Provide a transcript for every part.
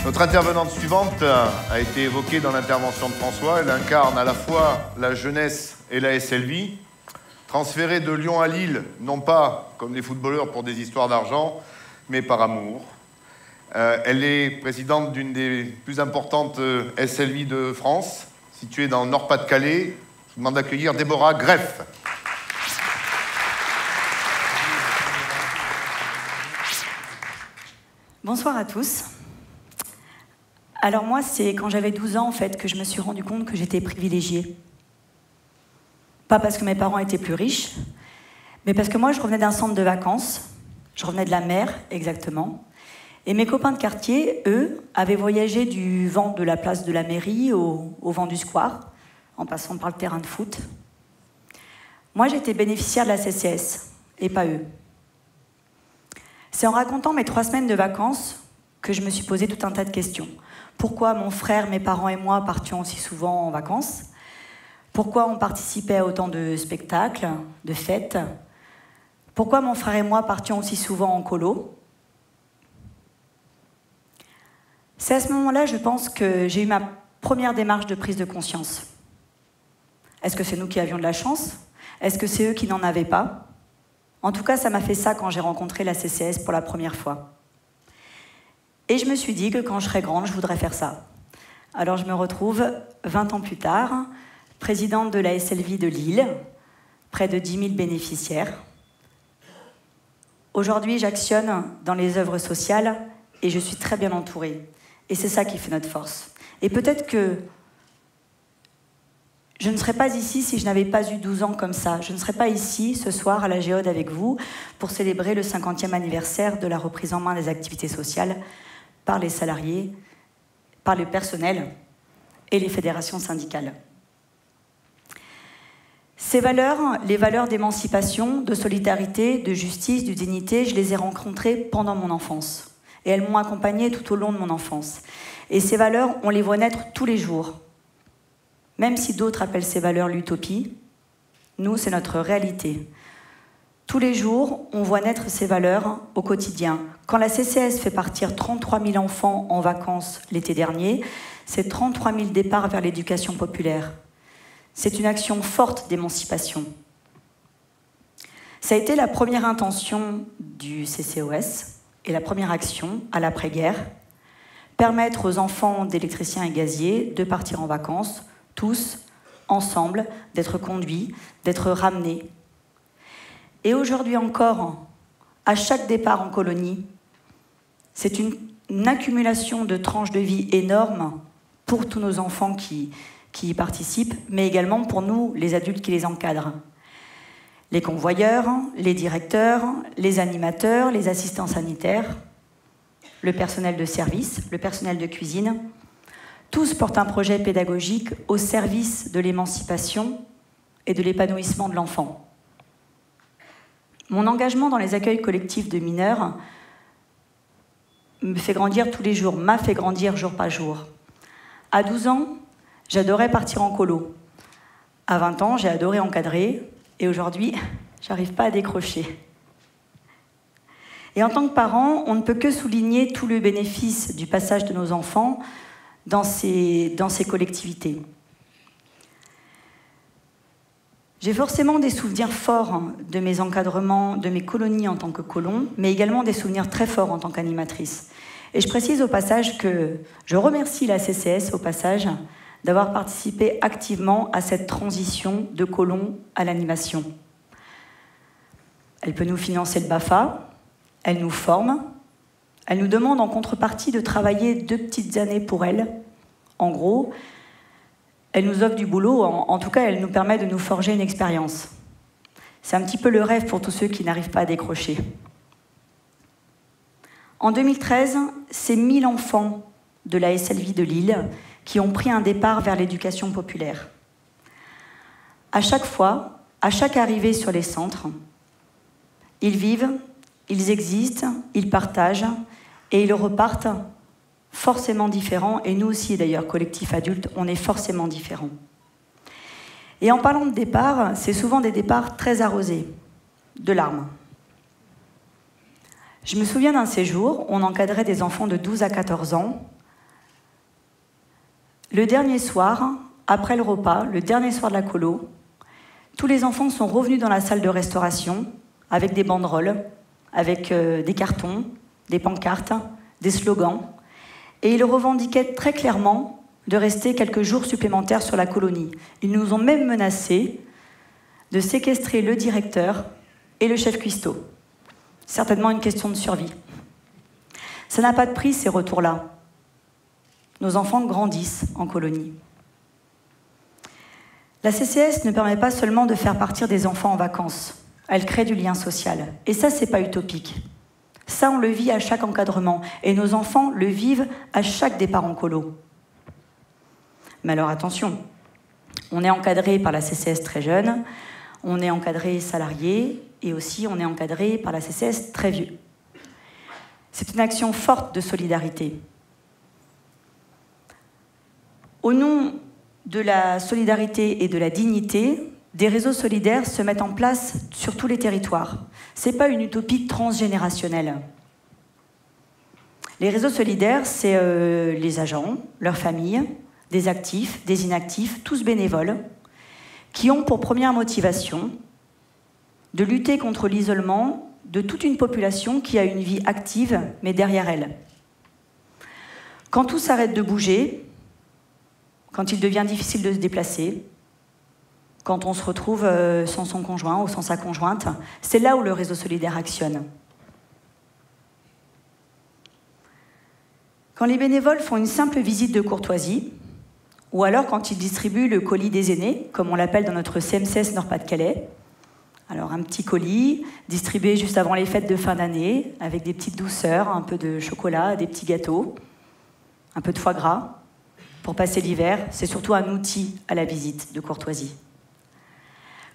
Notre intervenante suivante a été évoquée dans l'intervention de François. Elle incarne à la fois la jeunesse et la SLV. Transférée de Lyon à Lille, non pas comme les footballeurs pour des histoires d'argent, mais par amour. Elle est présidente d'une des plus importantes SLV de France, située dans le Nord-Pas-de-Calais. Je vous demande d'accueillir Déborah Greff. Bonsoir à tous. Alors moi, c'est quand j'avais 12 ans en fait, que je me suis rendu compte que j'étais privilégiée. Pas parce que mes parents étaient plus riches, mais parce que moi, je revenais d'un centre de vacances. Je revenais de la mer, exactement. Et mes copains de quartier, eux, avaient voyagé du vent de la place de la mairie au vent du square, en passant par le terrain de foot. Moi, j'étais bénéficiaire de la CCS, et pas eux. C'est en racontant mes 3 semaines de vacances que je me suis posé tout un tas de questions. Pourquoi mon frère, mes parents et moi partions aussi souvent en vacances? Pourquoi on participait à autant de spectacles, de fêtes? Pourquoi mon frère et moi partions aussi souvent en colo? C'est à ce moment-là, je pense, que j'ai eu ma première démarche de prise de conscience. Est-ce que c'est nous qui avions de la chance? Est-ce que c'est eux qui n'en avaient pas? En tout cas, ça m'a fait ça quand j'ai rencontré la CCS pour la première fois. Et je me suis dit que quand je serai grande, je voudrais faire ça. Alors je me retrouve 20 ans plus tard, présidente de la SLV de Lille, près de 10 000 bénéficiaires. Aujourd'hui, j'actionne dans les œuvres sociales et je suis très bien entourée. Et c'est ça qui fait notre force. Et peut-être que je ne serais pas ici si je n'avais pas eu 12 ans comme ça. Je ne serais pas ici ce soir à la Géode avec vous pour célébrer le 50e anniversaire de la reprise en main des activités sociales par les salariés, par le personnel et les fédérations syndicales. Ces valeurs, les valeurs d'émancipation, de solidarité, de justice, de dignité, je les ai rencontrées pendant mon enfance. Et elles m'ont accompagnée tout au long de mon enfance. Et ces valeurs, on les voit naître tous les jours. Même si d'autres appellent ces valeurs l'utopie, nous, c'est notre réalité. Tous les jours, on voit naître ces valeurs au quotidien. Quand la CCS fait partir 33 000 enfants en vacances l'été dernier, c'est 33 000 départs vers l'éducation populaire. C'est une action forte d'émancipation. Ça a été la première intention du CCOS et la première action à l'après-guerre, permettre aux enfants d'électriciens et gaziers de partir en vacances, tous, ensemble, d'être conduits, d'être ramenés. Et aujourd'hui encore, à chaque départ en colonie, c'est une accumulation de tranches de vie énormes pour tous nos enfants qui y participent, mais également pour nous, les adultes qui les encadrent. Les convoyeurs, les directeurs, les animateurs, les assistants sanitaires, le personnel de service, le personnel de cuisine, tous portent un projet pédagogique au service de l'émancipation et de l'épanouissement de l'enfant. Mon engagement dans les accueils collectifs de mineurs me fait grandir tous les jours, m'a fait grandir jour par jour. À 12 ans, j'adorais partir en colo. À 20 ans, j'ai adoré encadrer. Et aujourd'hui, j'arrive pas à décrocher. Et en tant que parent, on ne peut que souligner tout le bénéfice du passage de nos enfants dans ces collectivités. J'ai forcément des souvenirs forts de mes encadrements, de mes colonies en tant que colon, mais également des souvenirs très forts en tant qu'animatrice. Et je précise au passage que je remercie la CCS au passage d'avoir participé activement à cette transition de colon à l'animation. Elle peut nous financer le BAFA, elle nous forme, elle nous demande en contrepartie de travailler 2 petites années pour elle. En gros, elle nous offre du boulot, en tout cas, elle nous permet de nous forger une expérience. C'est un petit peu le rêve pour tous ceux qui n'arrivent pas à décrocher. En 2013, c'est 1000 enfants de la SLV de Lille qui ont pris un départ vers l'éducation populaire. À chaque fois, à chaque arrivée sur les centres, ils vivent, ils existent, ils partagent et ils repartent forcément différents, et nous aussi d'ailleurs, collectif adulte, on est forcément différents. Et en parlant de départ, c'est souvent des départs très arrosés, de larmes. Je me souviens d'un séjour, on encadrait des enfants de 12 à 14 ans, Le dernier soir, après le repas, le dernier soir de la colo, tous les enfants sont revenus dans la salle de restauration avec des banderoles, avec des cartons, des pancartes, des slogans, et ils revendiquaient très clairement de rester quelques jours supplémentaires sur la colonie. Ils nous ont même menacés de séquestrer le directeur et le chef cuistot. Certainement une question de survie. Ça n'a pas de prix, ces retours-là. Nos enfants grandissent en colonie. La CCS ne permet pas seulement de faire partir des enfants en vacances. Elle crée du lien social. Et ça, c'est pas utopique. Ça, on le vit à chaque encadrement. Et nos enfants le vivent à chaque départ en colo. Mais alors attention, on est encadré par la CCS très jeune, on est encadré salarié, et aussi on est encadré par la CCS très vieux. C'est une action forte de solidarité. Au nom de la solidarité et de la dignité, des réseaux solidaires se mettent en place sur tous les territoires. Ce n'est pas une utopie transgénérationnelle. Les réseaux solidaires, c'est les agents, leurs familles, des actifs, des inactifs, tous bénévoles, qui ont pour première motivation de lutter contre l'isolement de toute une population qui a une vie active, mais derrière elle. Quand tout s'arrête de bouger, quand il devient difficile de se déplacer, quand on se retrouve sans son conjoint ou sans sa conjointe, c'est là où le réseau solidaire actionne. Quand les bénévoles font une simple visite de courtoisie, ou alors quand ils distribuent le colis des aînés, comme on l'appelle dans notre CMCS Nord-Pas-de-Calais, alors un petit colis distribué juste avant les fêtes de fin d'année, avec des petites douceurs, un peu de chocolat, des petits gâteaux, un peu de foie gras, pour passer l'hiver, c'est surtout un outil à la visite de courtoisie.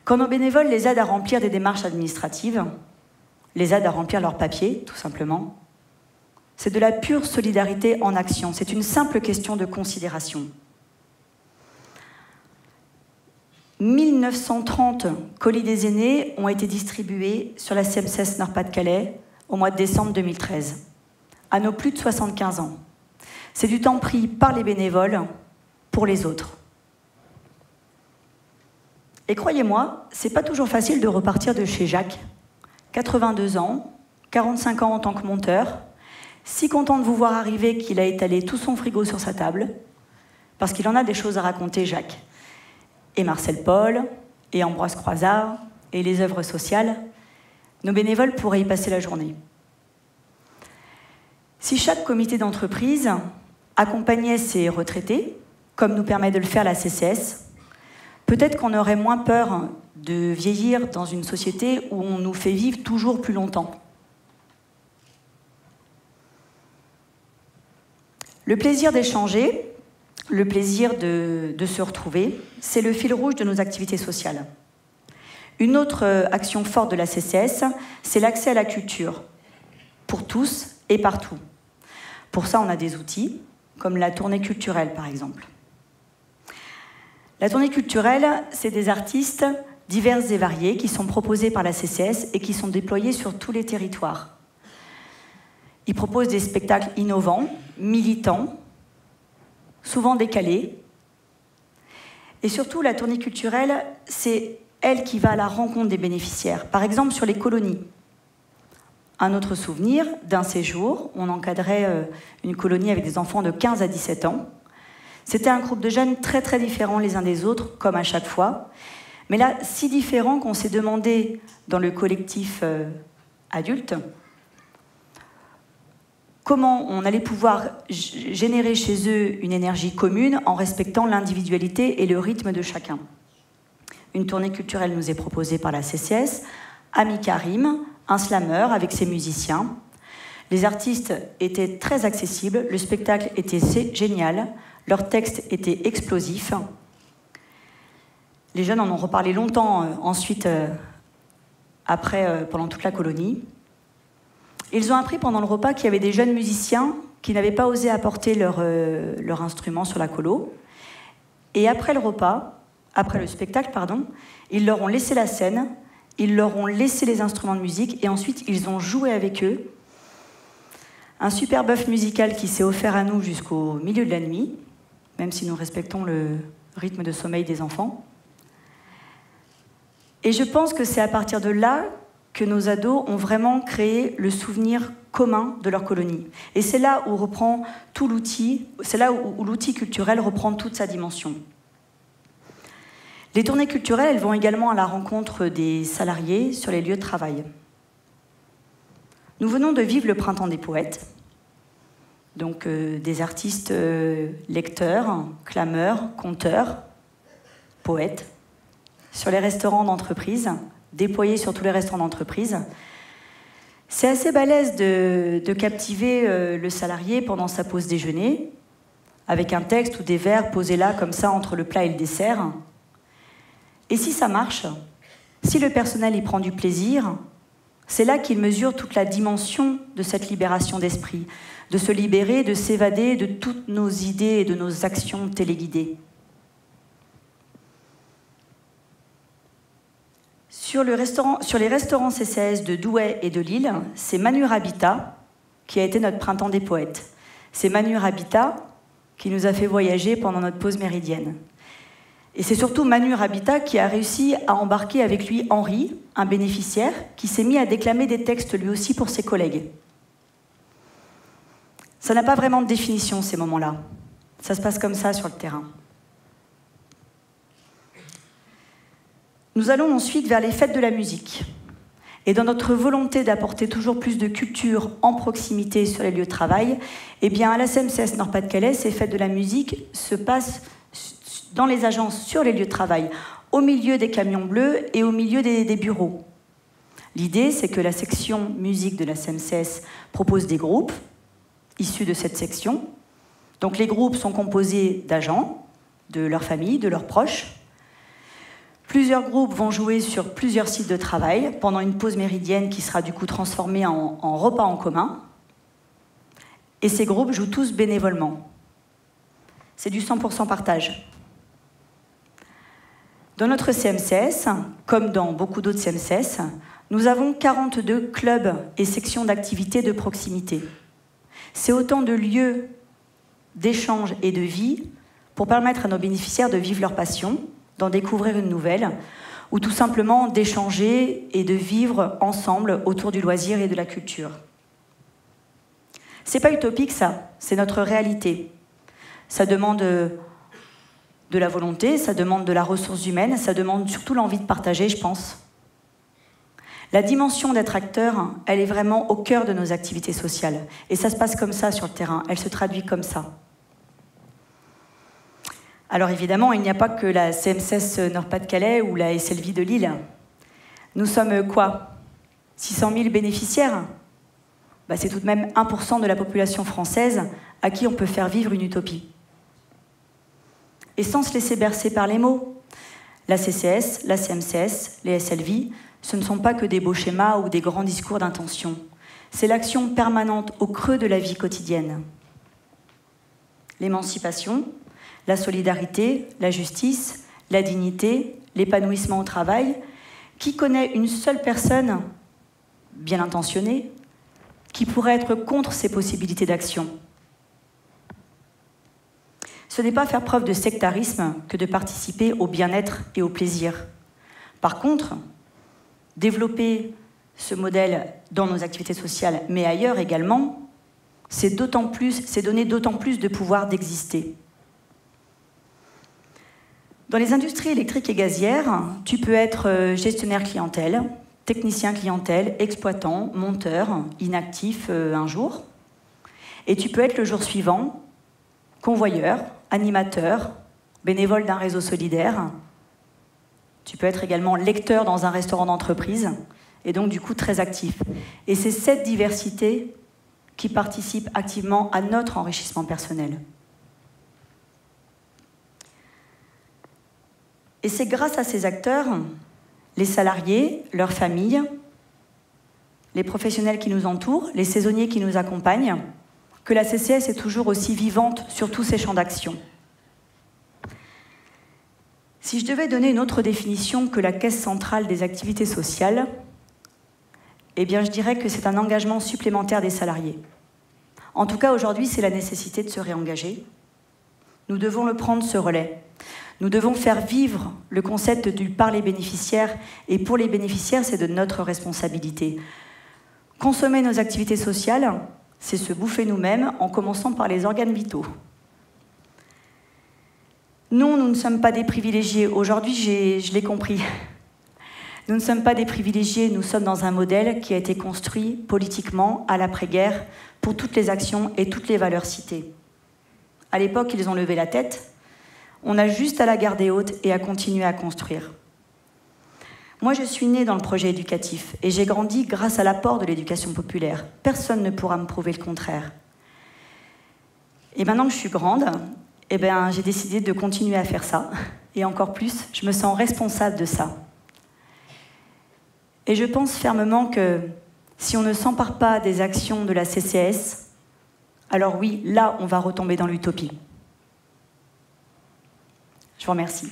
Quand nos bénévoles les aident à remplir des démarches administratives, les aident à remplir leurs papiers, tout simplement, c'est de la pure solidarité en action, c'est une simple question de considération. 1930 colis des aînés ont été distribués sur la CMCS Nord-Pas-de-Calais au mois de décembre 2013, à nos plus de 75 ans. C'est du temps pris par les bénévoles pour les autres. Et croyez-moi, c'est pas toujours facile de repartir de chez Jacques, 82 ans, 45 ans en tant que monteur, si content de vous voir arriver qu'il a étalé tout son frigo sur sa table, parce qu'il en a des choses à raconter, Jacques. Et Marcel Paul, et Ambroise Croizard, et les œuvres sociales, nos bénévoles pourraient y passer la journée. Si chaque comité d'entreprise accompagnait ses retraités, comme nous permet de le faire la CCS, peut-être qu'on aurait moins peur de vieillir dans une société où on nous fait vivre toujours plus longtemps. Le plaisir d'échanger, le plaisir de se retrouver, c'est le fil rouge de nos activités sociales. Une autre action forte de la CCS, c'est l'accès à la culture, pour tous et partout. Pour ça, on a des outils, comme la tournée culturelle, par exemple. La tournée culturelle, c'est des artistes divers et variés qui sont proposés par la CCS et qui sont déployés sur tous les territoires. Ils proposent des spectacles innovants, militants, souvent décalés. Et surtout, la tournée culturelle, c'est elle qui va à la rencontre des bénéficiaires. Par exemple, sur les colonies. Un autre souvenir d'un séjour, on encadrait une colonie avec des enfants de 15 à 17 ans. C'était un groupe de jeunes très très différents les uns des autres, comme à chaque fois. Mais là, si différents qu'on s'est demandé dans le collectif adulte comment on allait pouvoir générer chez eux une énergie commune en respectant l'individualité et le rythme de chacun. Une tournée culturelle nous est proposée par la CCS, Ami Karim, un slammer avec ses musiciens. Les artistes étaient très accessibles, le spectacle était génial, leur texte était explosif. Les jeunes en ont reparlé longtemps ensuite, après, pendant toute la colonie. Ils ont appris pendant le repas qu'il y avait des jeunes musiciens qui n'avaient pas osé apporter leur instrument sur la colo. Et après le repas, après le spectacle, pardon, ils leur ont laissé la scène, ils leur ont laissé les instruments de musique et ensuite ils ont joué avec eux. Un super bœuf musical qui s'est offert à nous jusqu'au milieu de la nuit. même si nous respectons le rythme de sommeil des enfants. Et je pense que c'est à partir de là que nos ados ont vraiment créé le souvenir commun de leur colonie. Et c'est là où reprend tout l'outil, c'est là où l'outil culturel reprend toute sa dimension. Les tournées culturelles, elles vont également à la rencontre des salariés sur les lieux de travail. Nous venons de vivre le printemps des poètes, donc des artistes lecteurs, clameurs, conteurs, poètes, sur les restaurants d'entreprise, déployés sur tous les restaurants d'entreprise. C'est assez balèze de captiver le salarié pendant sa pause déjeuner, avec un texte ou des vers posés là, comme ça, entre le plat et le dessert. Et si ça marche, si le personnel y prend du plaisir, c'est là qu'il mesure toute la dimension de cette libération d'esprit, de se libérer, de s'évader de toutes nos idées et de nos actions téléguidées. Sur les restaurants CCAS de Douai et de Lille, c'est Manu Rabita qui a été notre printemps des poètes. C'est Manu Rabita qui nous a fait voyager pendant notre pause méridienne. Et c'est surtout Manu Rabita qui a réussi à embarquer avec lui Henri, un bénéficiaire, qui s'est mis à déclamer des textes lui aussi pour ses collègues. Ça n'a pas vraiment de définition, ces moments-là. Ça se passe comme ça sur le terrain. Nous allons ensuite vers les fêtes de la musique. Et dans notre volonté d'apporter toujours plus de culture en proximité sur les lieux de travail, eh bien à la CMCS Nord-Pas-de-Calais, ces fêtes de la musique se passent dans les agences, sur les lieux de travail, au milieu des camions bleus et au milieu des bureaux. L'idée, c'est que la section musique de la CMCS propose des groupes issus de cette section. Donc les groupes sont composés d'agents, de leurs familles, de leurs proches. Plusieurs groupes vont jouer sur plusieurs sites de travail pendant une pause méridienne qui sera du coup transformée en repas en commun. Et ces groupes jouent tous bénévolement. C'est du 100% partage. Dans notre CMCS, comme dans beaucoup d'autres CMCS, nous avons 42 clubs et sections d'activités de proximité. C'est autant de lieux d'échange et de vie pour permettre à nos bénéficiaires de vivre leur passion, d'en découvrir une nouvelle, ou tout simplement d'échanger et de vivre ensemble autour du loisir et de la culture. C'est pas utopique ça, c'est notre réalité. Ça demande de la volonté, ça demande de la ressource humaine, ça demande surtout l'envie de partager, je pense. La dimension d'être acteur, elle est vraiment au cœur de nos activités sociales. Et ça se passe comme ça sur le terrain, elle se traduit comme ça. Alors évidemment, il n'y a pas que la CMCS Nord-Pas-de-Calais ou la SLV de Lille. Nous sommes quoi? 600 000 bénéficiaires? C'est tout de même 1% de la population française à qui on peut faire vivre une utopie. Et sans se laisser bercer par les mots. La CCS, la CMCS, les SLV, ce ne sont pas que des beaux schémas ou des grands discours d'intention. C'est l'action permanente au creux de la vie quotidienne. L'émancipation, la solidarité, la justice, la dignité, l'épanouissement au travail. Qui connaît une seule personne bien intentionnée qui pourrait être contre ces possibilités d'action? Ce n'est pas faire preuve de sectarisme que de participer au bien-être et au plaisir. Par contre, développer ce modèle dans nos activités sociales, mais ailleurs également, c'est donner d'autant plus de pouvoir d'exister. Dans les industries électriques et gazières, tu peux être gestionnaire clientèle, technicien clientèle, exploitant, monteur, inactif un jour. Et tu peux être le jour suivant convoyeur, animateur, bénévole d'un réseau solidaire. Tu peux être également lecteur dans un restaurant d'entreprise et donc du coup très actif. Et c'est cette diversité qui participe activement à notre enrichissement personnel. Et c'est grâce à ces acteurs, les salariés, leurs familles, les professionnels qui nous entourent, les saisonniers qui nous accompagnent, que la CCS est toujours aussi vivante sur tous ces champs d'action. Si je devais donner une autre définition que la caisse centrale des activités sociales, eh bien je dirais que c'est un engagement supplémentaire des salariés. En tout cas, aujourd'hui, c'est la nécessité de se réengager, Nous devons le prendre, ce relais. Nous devons faire vivre le concept du par les bénéficiaires, et pour les bénéficiaires, c'est de notre responsabilité. Consommer nos activités sociales, c'est se bouffer nous-mêmes, en commençant par les organes vitaux. Non, nous ne sommes pas des privilégiés. Aujourd'hui, je l'ai compris. Nous ne sommes pas des privilégiés, nous sommes dans un modèle qui a été construit politiquement à l'après-guerre pour toutes les actions et toutes les valeurs citées. À l'époque, ils ont levé la tête. On a juste à la garder haute et à continuer à construire. Moi, je suis née dans le projet éducatif et j'ai grandi grâce à l'apport de l'éducation populaire. Personne ne pourra me prouver le contraire. Et maintenant que je suis grande, j'ai décidé de continuer à faire ça. Et encore plus, je me sens responsable de ça. Et je pense fermement que si on ne s'empare pas des actions de la CCAS, alors oui, là, on va retomber dans l'utopie. Je vous remercie.